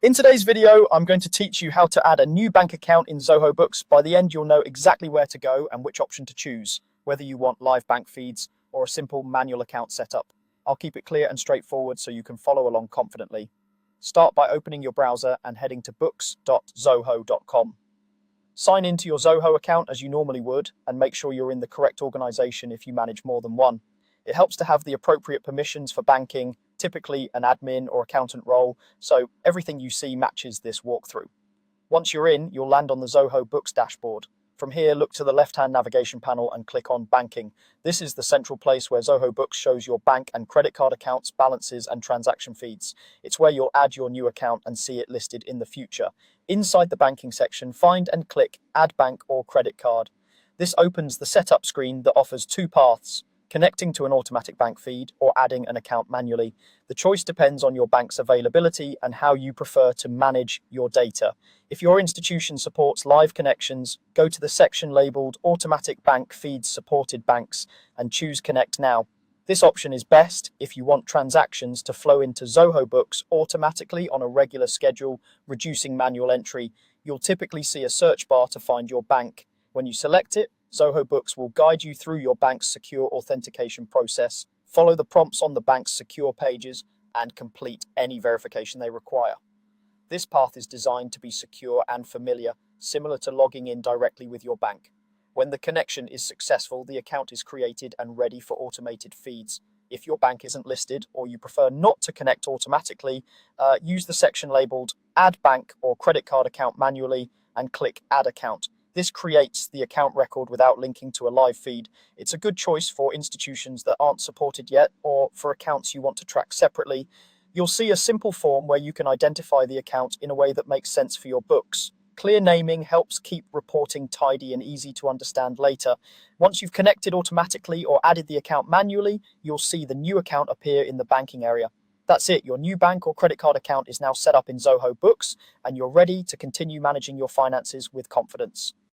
In today's video, I'm going to teach you how to add a new bank account in Zoho Books. By the end, you'll know exactly where to go and which option to choose, whether you want live bank feeds or a simple manual account setup. I'll keep it clear and straightforward so you can follow along confidently. Start by opening your browser and heading to books.zoho.com. Sign into your Zoho account as you normally would, and make sure you're in the correct organization if you manage more than one. It helps to have the appropriate permissions for banking, typically an admin or accountant role, so everything you see matches this walkthrough. Once you're in, you'll land on the Zoho Books dashboard. From here, look to the left-hand navigation panel and click on Banking. This is the central place where Zoho Books shows your bank and credit card accounts, balances, and transaction feeds. It's where you'll add your new account and see it listed in the future. Inside the banking section, find and click Add Bank or Credit Card. This opens the setup screen that offers two paths: connecting to an automatic bank feed or adding an account manually. The choice depends on your bank's availability and how you prefer to manage your data. If your institution supports live connections, go to the section labeled Automatic Bank Feeds Supported Banks and choose Connect Now. This option is best if you want transactions to flow into Zoho Books automatically on a regular schedule, reducing manual entry. You'll typically see a search bar to find your bank. When you select it, Zoho Books will guide you through your bank's secure authentication process, follow the prompts on the bank's secure pages, and complete any verification they require. This path is designed to be secure and familiar, similar to logging in directly with your bank. When the connection is successful, the account is created and ready for automated feeds. If your bank isn't listed or you prefer not to connect automatically, use the section labeled Add Bank or Credit Card Account manually and click Add Account. This creates the account record without linking to a live feed. It's a good choice for institutions that aren't supported yet or for accounts you want to track separately. You'll see a simple form where you can identify the account in a way that makes sense for your books. Clear naming helps keep reporting tidy and easy to understand later. Once you've connected automatically or added the account manually, you'll see the new account appear in the banking area. That's it. Your new bank or credit card account is now set up in Zoho Books, and you're ready to continue managing your finances with confidence.